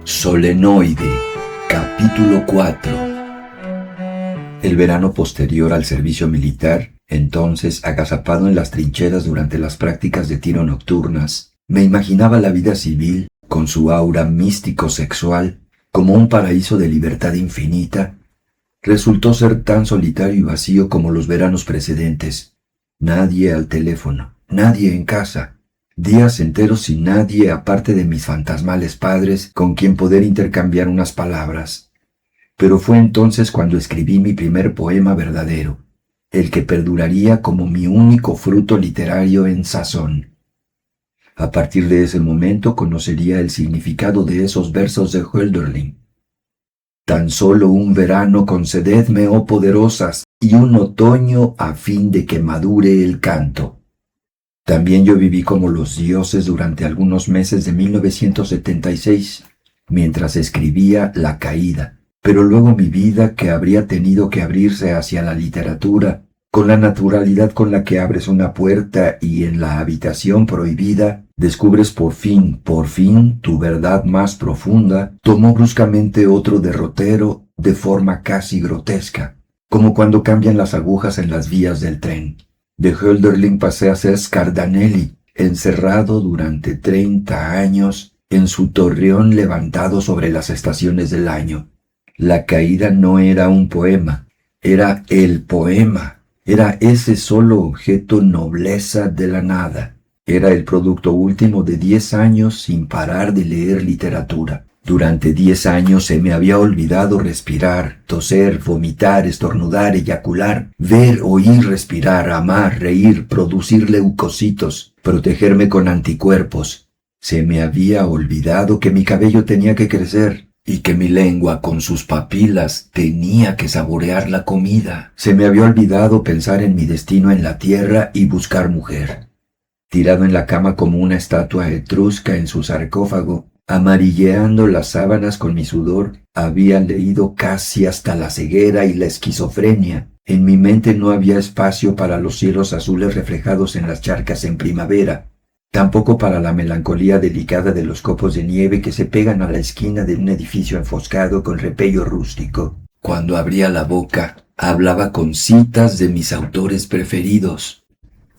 Solenoide, capítulo 4. El verano posterior al servicio militar, entonces agazapado en las trincheras durante las prácticas de tiro nocturnas, me imaginaba la vida civil, con su aura místico-sexual, como un paraíso de libertad infinita. Resultó ser tan solitario y vacío como los veranos precedentes. Nadie al teléfono, nadie en casa. Días enteros sin nadie aparte de mis fantasmales padres con quien poder intercambiar unas palabras. Pero fue entonces cuando escribí mi primer poema verdadero, el que perduraría como mi único fruto literario en sazón. A partir de ese momento conocería el significado de esos versos de Hölderlin. Tan solo un verano concededme, oh poderosas, y un otoño a fin de que madure el canto. También yo viví como los dioses durante algunos meses de 1976, mientras escribía La Caída, pero luego mi vida, que habría tenido que abrirse hacia la literatura, con la naturalidad con la que abres una puerta y en la habitación prohibida, descubres por fin, tu verdad más profunda, tomó bruscamente otro derrotero de forma casi grotesca, como cuando cambian las agujas en las vías del tren. De Hölderlin pasé a ser Scardanelli, encerrado durante 30 años en su torreón levantado sobre las estaciones del año. La Caída no era un poema, era el poema, era ese solo objeto nobleza de la nada. Era el producto último de 10 años sin parar de leer literatura. Durante 10 años se me había olvidado respirar, toser, vomitar, estornudar, eyacular, ver, oír, respirar, amar, reír, producir leucocitos, protegerme con anticuerpos. Se me había olvidado que mi cabello tenía que crecer y que mi lengua con sus papilas tenía que saborear la comida. Se me había olvidado pensar en mi destino en la tierra y buscar mujer. Tirado en la cama como una estatua etrusca en su sarcófago, amarilleando las sábanas con mi sudor, había leído casi hasta la ceguera y la esquizofrenia. En mi mente no había espacio para los cielos azules reflejados en las charcas en primavera, tampoco para la melancolía delicada de los copos de nieve que se pegan a la esquina de un edificio enfoscado con repello rústico. Cuando abría la boca, hablaba con citas de mis autores preferidos.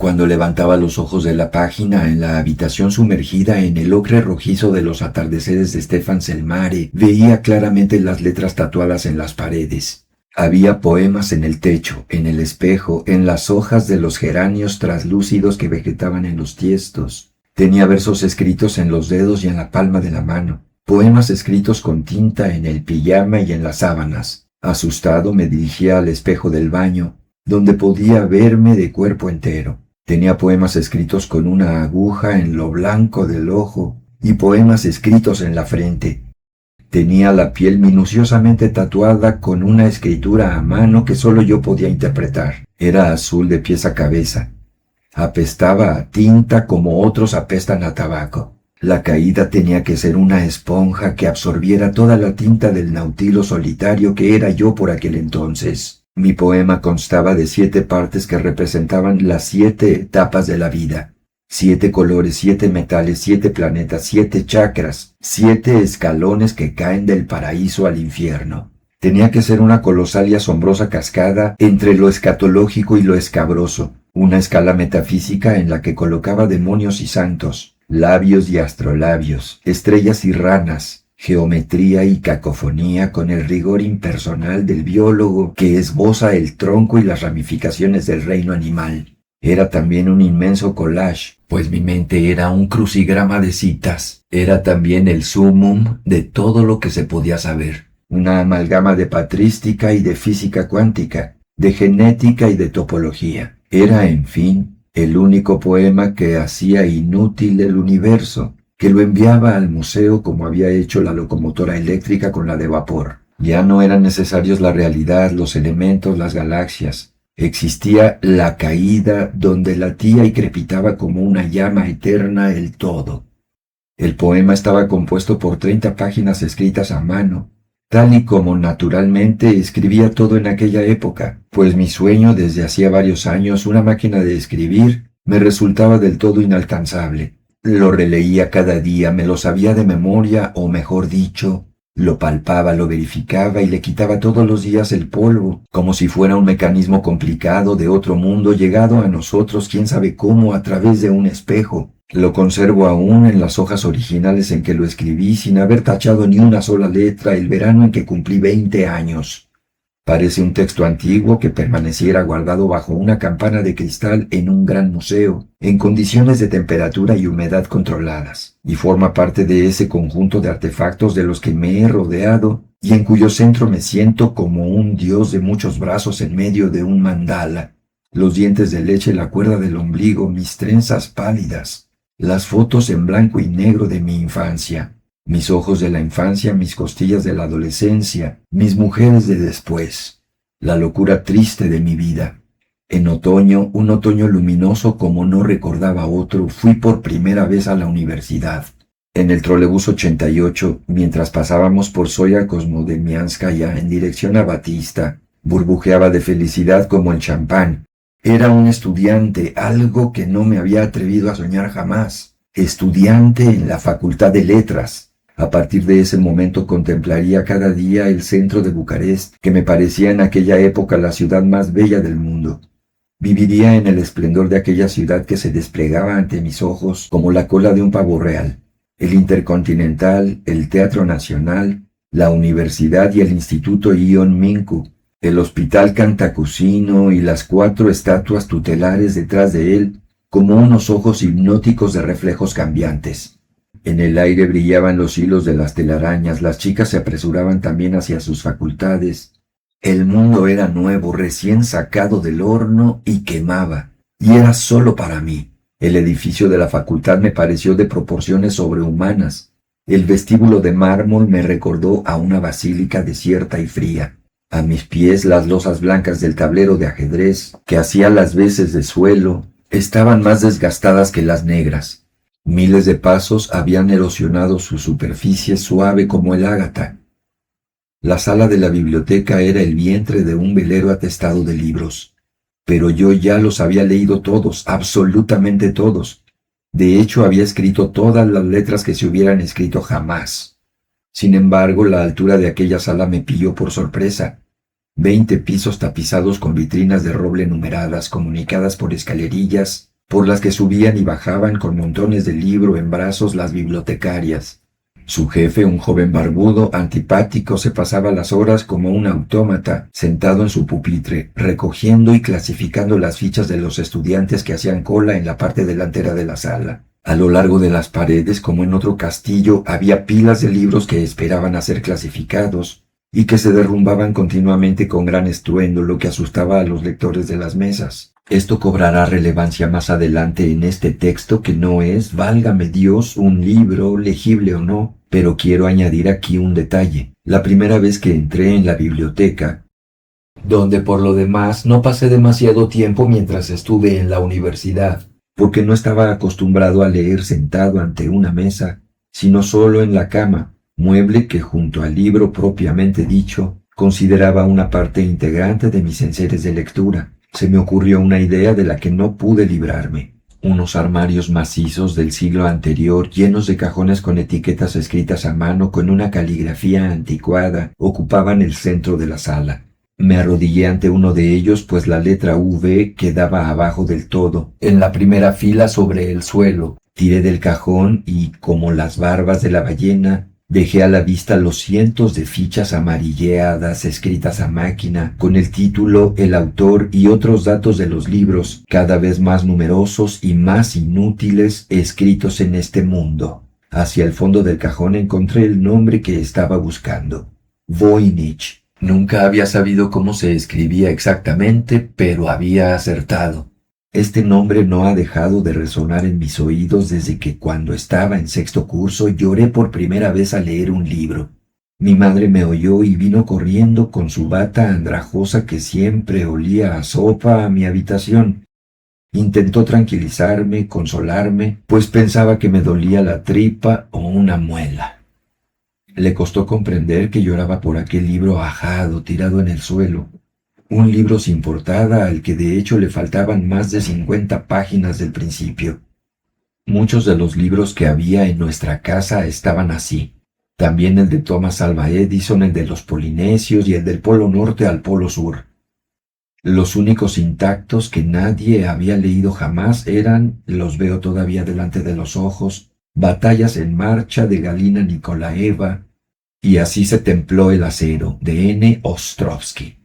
Cuando levantaba los ojos de la página en la habitación sumergida en el ocre rojizo de los atardeceres de Stefan Selmare, veía claramente las letras tatuadas en las paredes. Había poemas en el techo, en el espejo, en las hojas de los geranios traslúcidos que vegetaban en los tiestos. Tenía versos escritos en los dedos y en la palma de la mano, poemas escritos con tinta en el pijama y en las sábanas. Asustado me dirigía al espejo del baño, donde podía verme de cuerpo entero. Tenía poemas escritos con una aguja en lo blanco del ojo y poemas escritos en la frente. Tenía la piel minuciosamente tatuada con una escritura a mano que solo yo podía interpretar. Era azul de pies a cabeza. Apestaba a tinta como otros apestan a tabaco. La Caída tenía que ser una esponja que absorbiera toda la tinta del nautilo solitario que era yo por aquel entonces. Mi poema constaba de 7 partes que representaban las 7 etapas de la vida. 7 colores, 7 metales, 7 planetas, 7 chakras, 7 escalones que caen del paraíso al infierno. Tenía que ser una colosal y asombrosa cascada entre lo escatológico y lo escabroso, una escala metafísica en la que colocaba demonios y santos, labios y astrolabios, estrellas y ranas, geometría y cacofonía con el rigor impersonal del biólogo que esboza el tronco y las ramificaciones del reino animal. Era también un inmenso collage, pues mi mente era un crucigrama de citas. Era también el sumum de todo lo que se podía saber, una amalgama de patrística y de física cuántica, de genética y de topología. Era, en fin, el único poema que hacía inútil el universo, que lo enviaba al museo como había hecho la locomotora eléctrica con la de vapor. Ya no eran necesarios la realidad, los elementos, las galaxias. Existía la Caída donde latía y crepitaba como una llama eterna el todo. El poema estaba compuesto por 30 páginas escritas a mano, tal y como naturalmente escribía todo en aquella época, pues mi sueño desde hacía varios años, una máquina de escribir, me resultaba del todo inalcanzable. Lo releía cada día, me lo sabía de memoria, o mejor dicho, lo palpaba, lo verificaba y le quitaba todos los días el polvo, como si fuera un mecanismo complicado de otro mundo llegado a nosotros quién sabe cómo a través de un espejo. Lo conservo aún en las hojas originales en que lo escribí sin haber tachado ni una sola letra el verano en que cumplí 20 años. Parece un texto antiguo que permaneciera guardado bajo una campana de cristal en un gran museo, en condiciones de temperatura y humedad controladas, y forma parte de ese conjunto de artefactos de los que me he rodeado y en cuyo centro me siento como un dios de muchos brazos en medio de un mandala. Los dientes de leche, la cuerda del ombligo, mis trenzas pálidas, las fotos en blanco y negro de mi infancia, mis ojos de la infancia, mis costillas de la adolescencia, mis mujeres de después, la locura triste de mi vida. En otoño, un otoño luminoso como no recordaba otro, fui por primera vez a la universidad. En el trolebús 88, mientras pasábamos por Zoya Kosmodemianskaya en dirección a Batista, burbujeaba de felicidad como el champán. Era un estudiante, algo que no me había atrevido a soñar jamás. Estudiante en la Facultad de Letras. A partir de ese momento contemplaría cada día el centro de Bucarest, que me parecía en aquella época la ciudad más bella del mundo. Viviría en el esplendor de aquella ciudad que se desplegaba ante mis ojos como la cola de un pavo real. El Intercontinental, el Teatro Nacional, la Universidad y el Instituto Ion Mincu, el Hospital Cantacuzino y las 4 estatuas tutelares detrás de él, como unos ojos hipnóticos de reflejos cambiantes. En el aire brillaban los hilos de las telarañas, las chicas se apresuraban también hacia sus facultades. El mundo era nuevo, recién sacado del horno y quemaba, y era solo para mí. El edificio de la facultad me pareció de proporciones sobrehumanas. El vestíbulo de mármol me recordó a una basílica desierta y fría. A mis pies las losas blancas del tablero de ajedrez, que hacía las veces de suelo, estaban más desgastadas que las negras. Miles de pasos habían erosionado su superficie suave como el ágata. La sala de la biblioteca era el vientre de un velero atestado de libros, pero yo ya los había leído todos, absolutamente todos. De hecho, había escrito todas las letras que se hubieran escrito jamás. Sin embargo, la altura de aquella sala me pilló por sorpresa. 20 pisos tapizados con vitrinas de roble numeradas, comunicadas por escalerillas, por las que subían y bajaban con montones de libro en brazos las bibliotecarias. Su jefe, un joven barbudo, antipático, se pasaba las horas como un autómata, sentado en su pupitre, recogiendo y clasificando las fichas de los estudiantes que hacían cola en la parte delantera de la sala. A lo largo de las paredes, como en otro castillo, había pilas de libros que esperaban a ser clasificados y que se derrumbaban continuamente con gran estruendo, lo que asustaba a los lectores de las mesas. Esto cobrará relevancia más adelante en este texto que no es, válgame Dios, un libro, legible o no, pero quiero añadir aquí un detalle. La primera vez que entré en la biblioteca, donde por lo demás no pasé demasiado tiempo mientras estuve en la universidad, porque no estaba acostumbrado a leer sentado ante una mesa, sino solo en la cama, mueble que junto al libro propiamente dicho, consideraba una parte integrante de mis enseres de lectura. Se me ocurrió una idea de la que no pude librarme. Unos armarios macizos del siglo anterior, llenos de cajones con etiquetas escritas a mano con una caligrafía anticuada, ocupaban el centro de la sala. Me arrodillé ante uno de ellos, pues la letra V quedaba abajo del todo, en la primera fila sobre el suelo. Tiré del cajón y, como las barbas de la ballena, dejé a la vista los cientos de fichas amarilleadas escritas a máquina, con el título, el autor y otros datos de los libros, cada vez más numerosos y más inútiles, escritos en este mundo. Hacia el fondo del cajón encontré el nombre que estaba buscando: Voynich. Nunca había sabido cómo se escribía exactamente, pero había acertado. Este nombre no ha dejado de resonar en mis oídos desde que, cuando estaba en 6º curso, lloré por primera vez al leer un libro. Mi madre me oyó y vino corriendo con su bata andrajosa que siempre olía a sopa a mi habitación. Intentó tranquilizarme, consolarme, pues pensaba que me dolía la tripa o una muela. Le costó comprender que lloraba por aquel libro ajado tirado en el suelo. Un libro sin portada al que de hecho le faltaban más de 50 páginas del principio. Muchos de los libros que había en nuestra casa estaban así. También el de Thomas Alva Edison, el de los Polinesios y el del Polo Norte al Polo Sur. Los únicos intactos que nadie había leído jamás eran, los veo todavía delante de los ojos, Batallas en marcha de Galina Nikolaeva y Así se templó el acero, de N. Ostrovsky.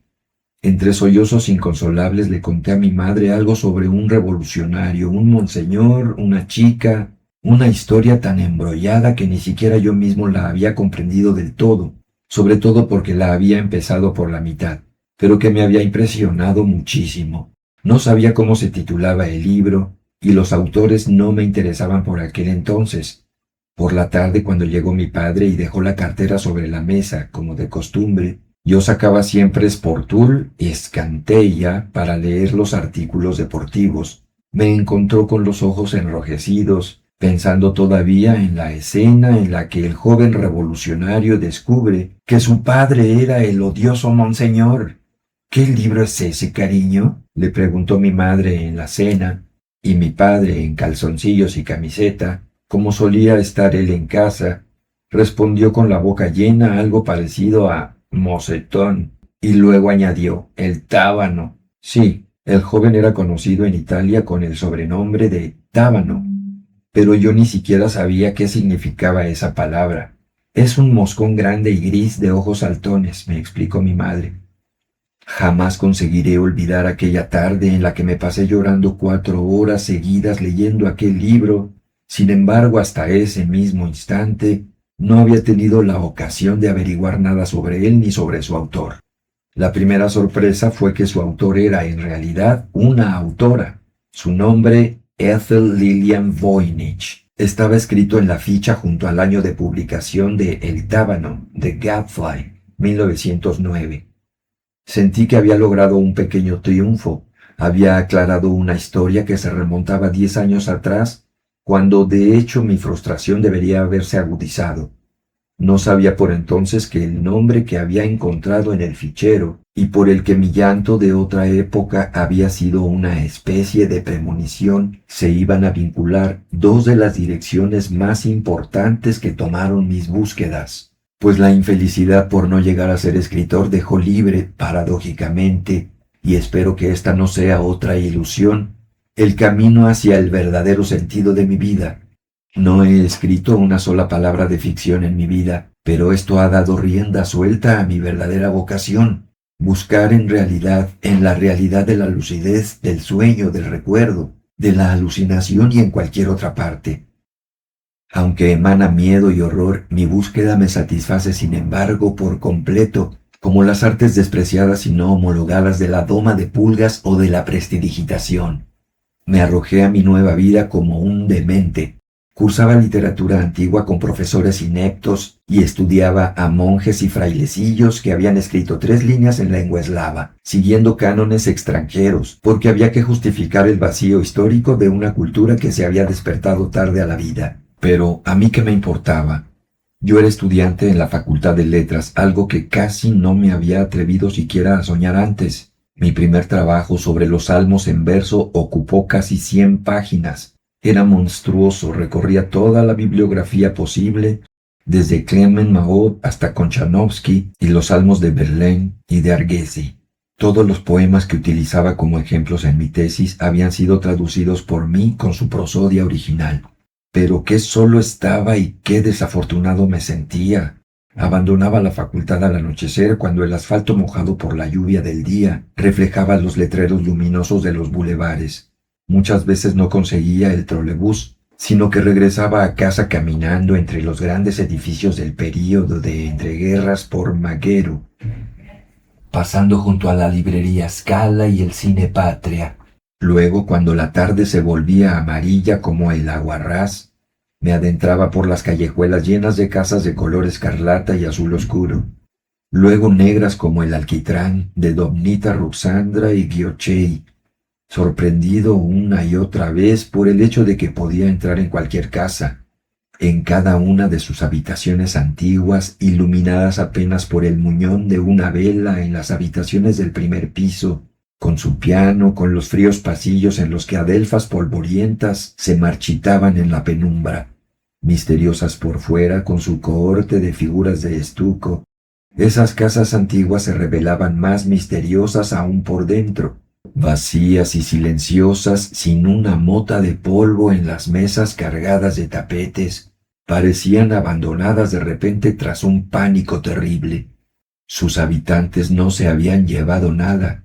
Entre sollozos inconsolables le conté a mi madre algo sobre un revolucionario, un monseñor, una chica, una historia tan embrollada que ni siquiera yo mismo la había comprendido del todo, sobre todo porque la había empezado por la mitad, pero que me había impresionado muchísimo. No sabía cómo se titulaba el libro, y los autores no me interesaban por aquel entonces. Por la tarde, cuando llegó mi padre y dejó la cartera sobre la mesa, como de costumbre, yo sacaba siempre Sportul y Scanteia para leer los artículos deportivos. Me encontró con los ojos enrojecidos, pensando todavía en la escena en la que el joven revolucionario descubre que su padre era el odioso monseñor. «¿Qué libro es ese, cariño?», le preguntó mi madre en la cena, y mi padre, en calzoncillos y camiseta, como solía estar él en casa, respondió con la boca llena algo parecido a mocetón, y luego añadió, «el tábano». Sí, el joven era conocido en Italia con el sobrenombre de tábano, pero yo ni siquiera sabía qué significaba esa palabra. «Es un moscón grande y gris de ojos saltones», me explicó mi madre. Jamás conseguiré olvidar aquella tarde en la que me pasé llorando 4 horas seguidas leyendo aquel libro. Sin embargo, hasta ese mismo instante, no había tenido la ocasión de averiguar nada sobre él ni sobre su autor. La primera sorpresa fue que su autor era en realidad una autora. Su nombre, Ethel Lillian Voynich, estaba escrito en la ficha junto al año de publicación de El Tábano, de Gadfly, 1909. Sentí que había logrado un pequeño triunfo. Había aclarado una historia que se remontaba 10 años atrás, cuando de hecho mi frustración debería haberse agudizado. No sabía por entonces que el nombre que había encontrado en el fichero y por el que mi llanto de otra época había sido una especie de premonición, se iban a vincular 2 de las direcciones más importantes que tomaron mis búsquedas. Pues la infelicidad por no llegar a ser escritor dejó libre, paradójicamente, y espero que esta no sea otra ilusión, el camino hacia el verdadero sentido de mi vida. No he escrito una sola palabra de ficción en mi vida, pero esto ha dado rienda suelta a mi verdadera vocación, buscar en la realidad de la lucidez, del sueño, del recuerdo, de la alucinación y en cualquier otra parte. Aunque emana miedo y horror, mi búsqueda me satisface sin embargo por completo, como las artes despreciadas y no homologadas de la doma de pulgas o de la prestidigitación. Me arrojé a mi nueva vida como un demente. Cursaba literatura antigua con profesores ineptos y estudiaba a monjes y frailecillos que habían escrito 3 líneas en lengua eslava, siguiendo cánones extranjeros, porque había que justificar el vacío histórico de una cultura que se había despertado tarde a la vida. Pero ¿a mí qué me importaba? Yo era estudiante en la Facultad de Letras, algo que casi no me había atrevido siquiera a soñar antes. Mi primer trabajo sobre los salmos en verso ocupó casi 100 páginas. Era monstruoso, recorría toda la bibliografía posible, desde Clement Marot hasta Konchanovsky y los salmos de Verlaine y de Argesi. Todos los poemas que utilizaba como ejemplos en mi tesis habían sido traducidos por mí con su prosodia original. Pero qué solo estaba y qué desafortunado me sentía. Abandonaba la facultad al anochecer cuando el asfalto mojado por la lluvia del día reflejaba los letreros luminosos de los bulevares. Muchas veces no conseguía el trolebús, sino que regresaba a casa caminando entre los grandes edificios del período de entreguerras por Maguero, pasando junto a la librería Scala y el cine Patria. Luego, cuando la tarde se volvía amarilla como el aguarrás, me adentraba por las callejuelas llenas de casas de color escarlata y azul oscuro, luego negras como el alquitrán de Domnita Ruxandra y Giochei, sorprendido una y otra vez por el hecho de que podía entrar en cualquier casa, en cada una de sus habitaciones antiguas, iluminadas apenas por el muñón de una vela en las habitaciones del primer piso, con su piano, con los fríos pasillos en los que adelfas polvorientas se marchitaban en la penumbra, misteriosas por fuera, con su cohorte de figuras de estuco. Esas casas antiguas se revelaban más misteriosas aún por dentro, vacías y silenciosas, sin una mota de polvo en las mesas cargadas de tapetes. Parecían abandonadas de repente tras un pánico terrible. Sus habitantes no se habían llevado nada,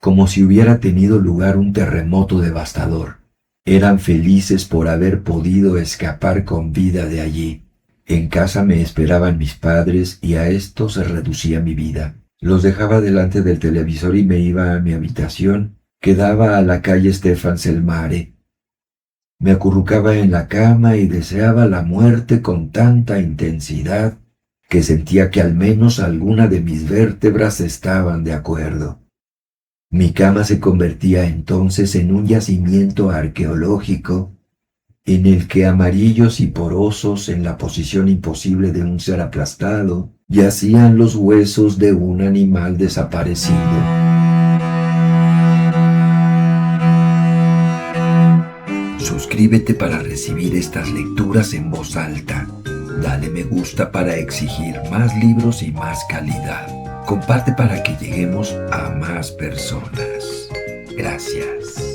como si hubiera tenido lugar un terremoto devastador. Eran felices por haber podido escapar con vida de allí. En casa me esperaban mis padres y a esto se reducía mi vida. Los dejaba delante del televisor y me iba a mi habitación, que daba a la calle Stefans el Mare. Me acurrucaba en la cama y deseaba la muerte con tanta intensidad que sentía que al menos alguna de mis vértebras estaban de acuerdo. Mi cama se convertía entonces en un yacimiento arqueológico en el que amarillos y porosos, en la posición imposible de un ser aplastado, yacían los huesos de un animal desaparecido. Suscríbete para recibir estas lecturas en voz alta. Dale me gusta para exigir más libros y más calidad. Comparte para que lleguemos a más personas. Gracias.